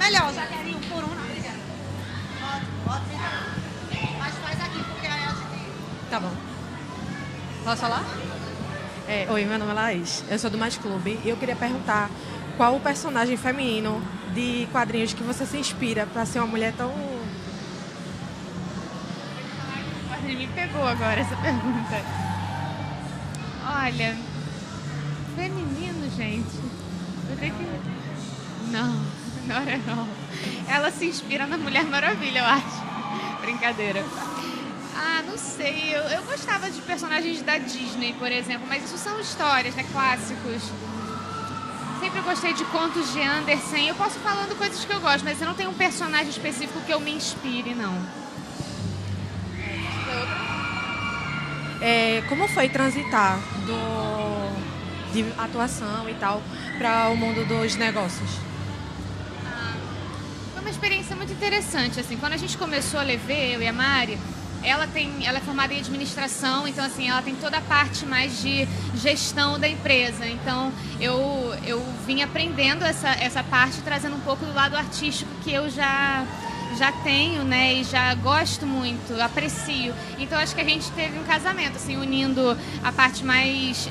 Melhor, já querem um por um, não, obrigada. Pode vir. Mas faz aqui, porque aí a gente... Tá bom. Posso falar? Oi, meu nome é Laís. Eu sou do Mais Clube e eu queria perguntar qual o personagem feminino de quadrinhos que você se inspira para ser uma mulher tão... Me pegou agora essa pergunta. Olha, feminino, gente. Eu tenho que... Não, Nora não. Ela se inspira na Mulher Maravilha, eu acho. Brincadeira. Ah, não sei. Eu gostava de personagens da Disney, por exemplo, mas isso são histórias, né? Clássicos. Sempre gostei de contos de Andersen. Eu posso falando coisas que eu gosto, mas eu não tenho um personagem específico que eu me inspire, não. Como foi transitar de atuação e tal para o mundo dos negócios? Foi uma experiência muito interessante, assim, quando a gente começou a Levê, eu e a Mari, ela é formada em administração, então assim, ela tem toda a parte mais de gestão da empresa, então eu vim aprendendo essa parte, trazendo um pouco do lado artístico que eu já tenho, né, e já gosto muito, aprecio. Então acho que a gente teve um casamento, assim, unindo a parte mais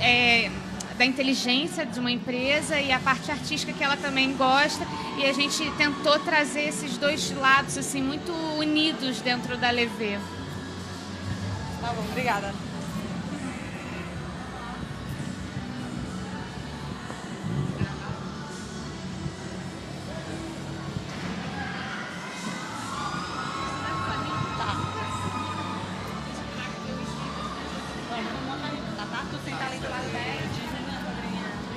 da inteligência de uma empresa e a parte artística que ela também gosta, e a gente tentou trazer esses dois lados, assim, muito unidos dentro da Levê. Tá bom, obrigada.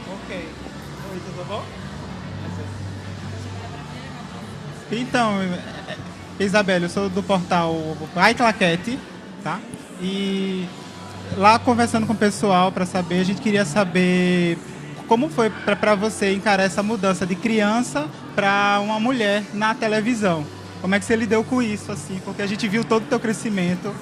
Ok. Oi, tudo bom? Então, Isabela, eu sou do portal Ai Claquete, tá? E lá conversando com o pessoal para saber, a gente queria saber como foi para você encarar essa mudança de criança para uma mulher na televisão. Como é que você lidou com isso, assim? Porque a gente viu todo o teu crescimento.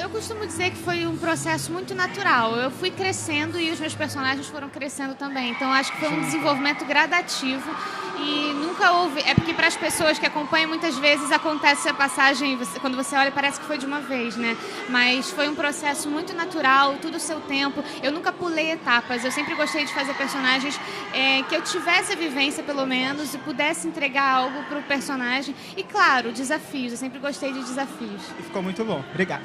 Eu costumo dizer que foi um processo muito natural. Eu fui crescendo e os meus personagens foram crescendo também. Então, acho que foi um desenvolvimento gradativo e nunca houve... É porque para as pessoas que acompanham, muitas vezes acontece a passagem, quando você olha, parece que foi de uma vez, né? Mas foi um processo muito natural, tudo o seu tempo. Eu nunca pulei etapas. Eu sempre gostei de fazer personagens que eu tivesse a vivência, pelo menos, e pudesse entregar algo para o personagem. E, claro, desafios. Eu sempre gostei de desafios. E ficou muito bom. Obrigado.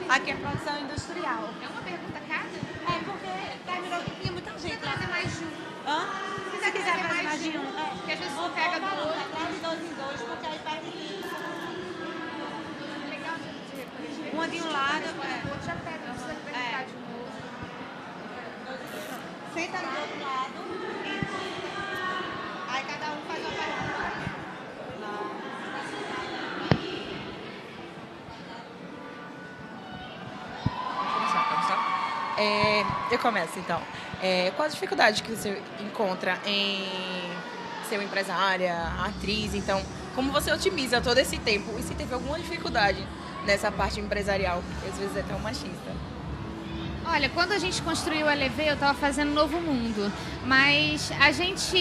Aqui é produção industrial. É uma pergunta cada? É, porque terminou que tinha muita gente. Trazer mais de um. Hã? Se você quiser fazer mais de um. Porque às vezes um pega do outro. Traz de dois em dois, porque aí perde isso. Legal de Uma de um lado. o outro já pega, não precisa perguntar de novo. Senta do outro lado. Aí cada um faz uma pergunta. Eu começo, então. Qual a dificuldade que você encontra em ser uma empresária, atriz? Então, como você otimiza todo esse tempo? E se teve alguma dificuldade nessa parte empresarial, que às vezes é tão machista? Olha, quando a gente construiu a Levê, eu estava fazendo Novo Mundo, mas a gente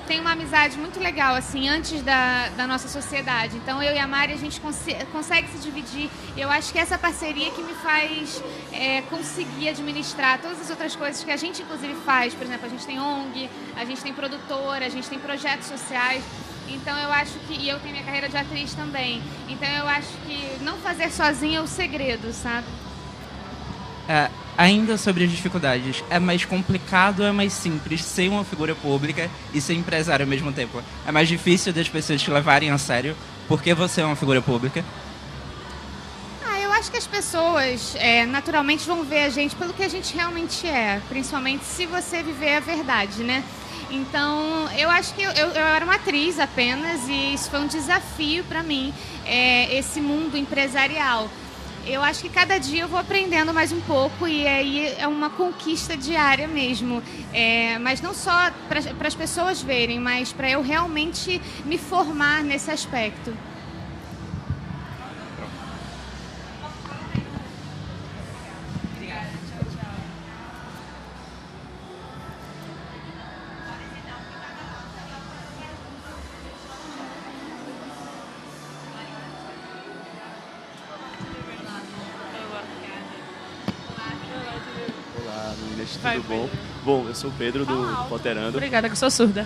tem uma amizade muito legal, assim, antes da nossa sociedade. Então, eu e a Mari, a gente consegue se dividir. Eu acho que essa parceria que me faz conseguir administrar todas as outras coisas que a gente, inclusive, faz. Por exemplo, a gente tem ONG, a gente tem produtora, a gente tem projetos sociais. Então, eu acho que... E eu tenho minha carreira de atriz também. Então, eu acho que não fazer sozinha é o segredo, sabe? Ainda sobre as dificuldades, é mais complicado ou é mais simples ser uma figura pública e ser empresário ao mesmo tempo? É mais difícil das pessoas te levarem a sério porque você é uma figura pública? Eu acho que as pessoas naturalmente vão ver a gente pelo que a gente realmente é, principalmente se você viver a verdade, né? Então, eu acho que eu era uma atriz apenas e isso foi um desafio para mim, esse mundo empresarial. Eu acho que cada dia eu vou aprendendo mais um pouco e aí é uma conquista diária mesmo. Mas não só para as pessoas verem, mas para eu realmente me formar nesse aspecto. Olá, meninas, tudo bom? Bom, eu sou o Pedro do Poterando. Obrigada, que eu sou surda.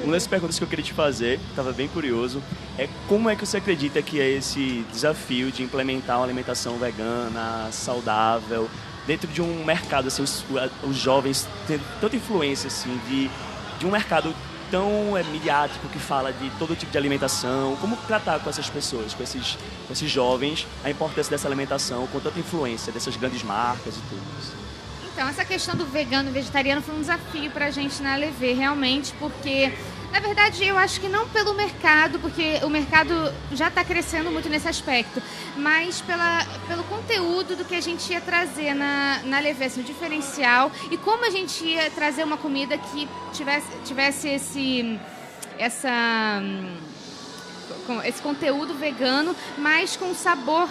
Uma das perguntas que eu queria te fazer, estava bem curioso, é como é que você acredita que é esse desafio de implementar uma alimentação vegana, saudável, dentro de um mercado, assim, os jovens têm tanta influência assim, de um mercado tão midiático que fala de todo tipo de alimentação, como tratar com essas pessoas, com esses jovens, a importância dessa alimentação, com tanta influência dessas grandes marcas e tudo isso. Então, essa questão do vegano e vegetariano foi um desafio pra gente na Levê, realmente, porque, na verdade, eu acho que não pelo mercado, porque o mercado já está crescendo muito nesse aspecto, mas pelo conteúdo do que a gente ia trazer na Levê, assim, o diferencial, e como a gente ia trazer uma comida que tivesse esse conteúdo vegano, mas com um sabor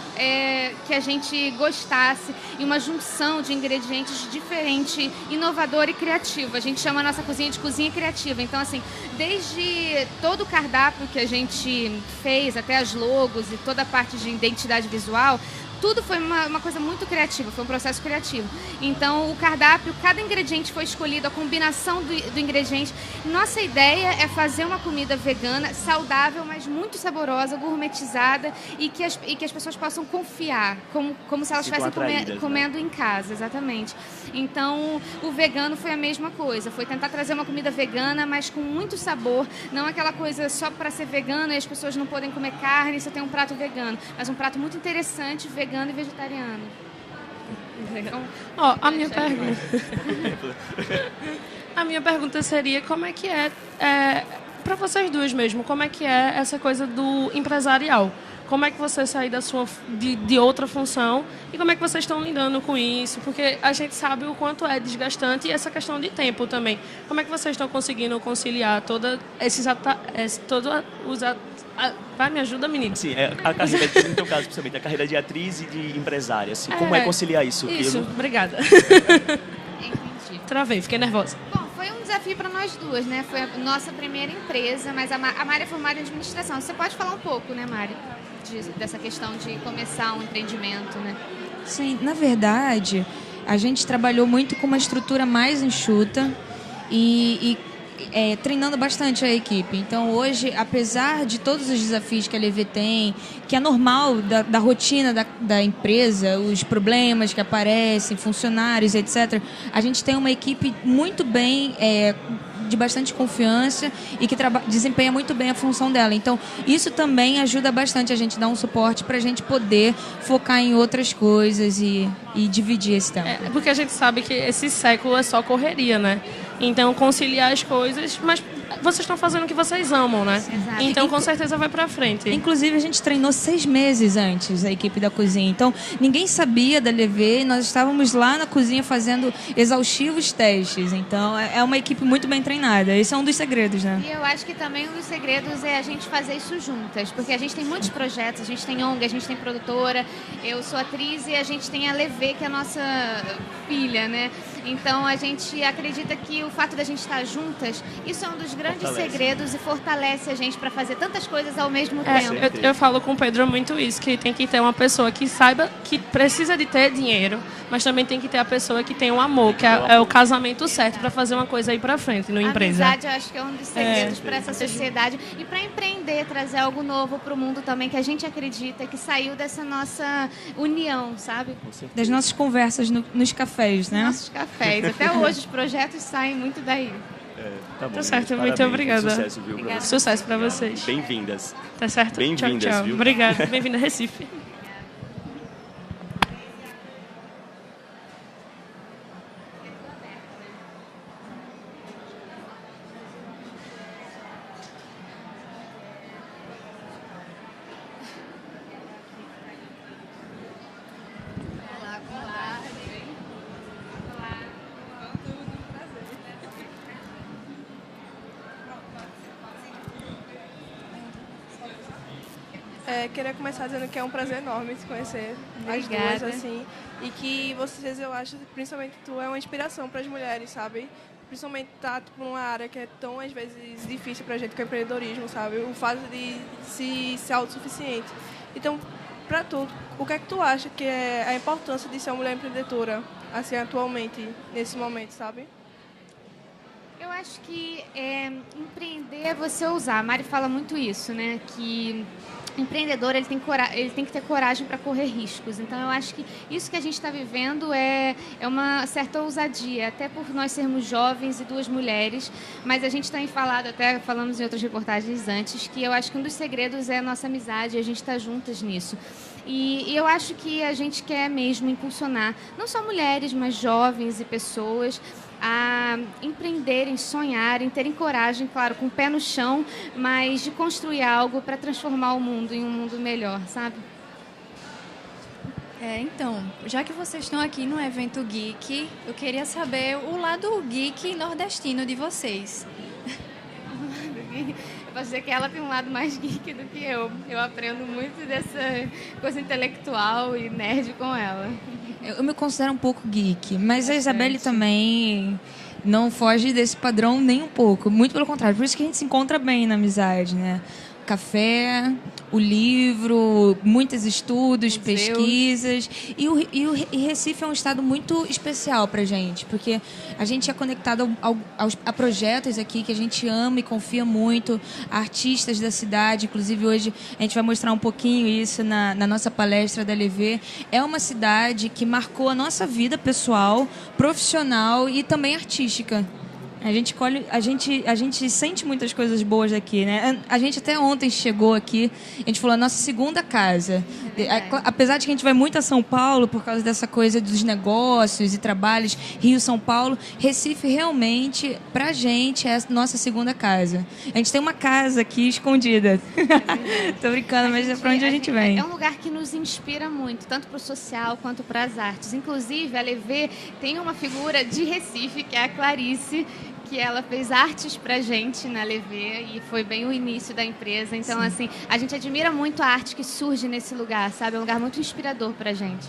que a gente gostasse e uma junção de ingredientes diferente, inovador e criativo. A gente chama a nossa cozinha de cozinha criativa. Então, assim, desde todo o cardápio que a gente fez, até as logos e toda a parte de identidade visual, tudo foi uma coisa muito criativa, foi um processo criativo. Então, o cardápio, cada ingrediente foi escolhido, a combinação do ingrediente. Nossa ideia é fazer uma comida vegana, saudável, mas muito saborosa, gourmetizada e que as pessoas possam confiar, como se elas estivessem comendo em casa, exatamente. Então, o vegano foi a mesma coisa, foi tentar trazer uma comida vegana, mas com muito sabor, não aquela coisa só para ser vegano e as pessoas não podem comer carne e só tem um prato vegano, mas um prato muito interessante, vegano e vegetariano. A minha pergunta seria como é que para vocês duas mesmo, como é que é essa coisa do empresarial? Como é que você sai de outra função e como é que vocês estão lidando com isso? Porque a gente sabe o quanto é desgastante e essa questão de tempo também. Como é que vocês estão conseguindo conciliar vai, me ajuda, menino? Sim, a carreira, no teu caso, principalmente, a carreira de atriz e de empresária, assim, como é conciliar isso? Isso, obrigada. Entendi. Travei, fiquei nervosa. Bom, foi um desafio para nós duas, né? Foi a nossa primeira empresa, mas a Mari é formada em administração. Você pode falar um pouco, né, Mari, dessa questão de começar um empreendimento, né? Sim, na verdade, a gente trabalhou muito com uma estrutura mais enxuta e treinando bastante a equipe. Então, hoje, apesar de todos os desafios que a Levê tem, que é normal da rotina da empresa, os problemas que aparecem, funcionários, etc., a gente tem uma equipe muito bem, de bastante confiança e que desempenha muito bem a função dela. Então, isso também ajuda bastante a gente a dar um suporte para a gente poder focar em outras coisas e dividir esse tempo. Porque a gente sabe que esse século é só correria, né? Então, conciliar as coisas, mas vocês estão fazendo o que vocês amam, né? Exato. Então, com certeza vai pra frente. Inclusive, a gente treinou 6 meses antes, a equipe da cozinha. Então, ninguém sabia da Levê, nós estávamos lá na cozinha fazendo exaustivos testes. Então, é uma equipe muito bem treinada. Esse é um dos segredos, né? E eu acho que também um dos segredos é a gente fazer isso juntas, porque a gente tem muitos projetos, a gente tem ONG, a gente tem produtora, eu sou atriz e a gente tem a Levê, que é a nossa filha, né? Então, a gente acredita que o fato da gente estar juntas, isso é um dos grandes segredos e fortalece a gente para fazer tantas coisas ao mesmo tempo. Eu falo com o Pedro muito isso, que tem que ter uma pessoa que saiba que precisa de ter dinheiro, mas também tem que ter a pessoa que tem um amor, que é o casamento certo para fazer uma coisa aí para frente na empresa. A amizade, eu acho que é um dos segredos para essa sociedade e para empreender, trazer algo novo para o mundo também, que a gente acredita que saiu dessa nossa união, sabe? Das nossas conversas nos cafés, né? Nossos cafés. Até hoje os projetos saem muito daí. Tá bom, Tá certo, parabéns, muito obrigada. Sucesso, viu? Obrigada. Sucesso para vocês. Bem-vindas. Tá certo? Bem-vindas, tchau, tchau. viu? Obrigada. Bem-vinda a Recife. Queria começar dizendo que é um prazer enorme te conhecer, as Obrigada. duas, assim, e que vocês, eu acho, principalmente tu, é uma inspiração para as mulheres, sabe? Principalmente tá tipo, numa área que é tão, às vezes, difícil pra gente, que é o empreendedorismo, sabe? O fato de ser autossuficiente. Então, pra tu, o que é que tu acha que é a importância de ser uma mulher empreendedora, assim, atualmente, nesse momento, sabe? Eu acho que empreender é você ousar. A Mari fala muito isso, né? Que empreendedor ele tem que ter coragem para correr riscos. Então, eu acho que isso que a gente está vivendo é uma certa ousadia, até por nós sermos jovens e 2 mulheres. Mas a gente tem falado, até falamos em outras reportagens antes, que eu acho que um dos segredos é a nossa amizade, a gente está juntas nisso. E eu acho que a gente quer mesmo impulsionar, não só mulheres, mas jovens e pessoas, a empreenderem, sonharem, terem coragem, claro, com o pé no chão, mas de construir algo para transformar o mundo em um mundo melhor, sabe? Então, já que vocês estão aqui no evento geek, eu queria saber o lado geek nordestino de vocês. Eu posso dizer que ela tem um lado mais geek do que eu. Eu aprendo muito dessa coisa intelectual e nerd com ela. Eu me considero um pouco geek, mas a Isabelle também não foge desse padrão nem um pouco. Muito pelo contrário, por isso que a gente se encontra bem na amizade, né? Café, o livro, muitos estudos, pesquisas. E Recife é um estado muito especial pra gente, porque a gente é conectado a projetos aqui que a gente ama e confia muito, a artistas da cidade. Inclusive, hoje a gente vai mostrar um pouquinho isso na nossa palestra da LV. É uma cidade que marcou a nossa vida pessoal, profissional e também artística. A gente sente muitas coisas boas aqui, né? A gente até ontem chegou aqui, a gente falou a nossa segunda casa. Apesar de que a gente vai muito a São Paulo por causa dessa coisa dos negócios e trabalhos, Rio, São Paulo, Recife realmente, pra gente, é a nossa segunda casa. A gente tem uma casa aqui escondida. Tô brincando, mas é pra onde a gente vem. É um lugar que nos inspira muito, tanto pro social quanto para as artes. Inclusive, a LV tem uma figura de Recife, que é a Clarice, que ela fez artes pra gente na LV e foi bem o início da empresa. Então, assim, a gente admira muito a arte que surge nesse lugar, sabe? É um lugar muito inspirador pra gente.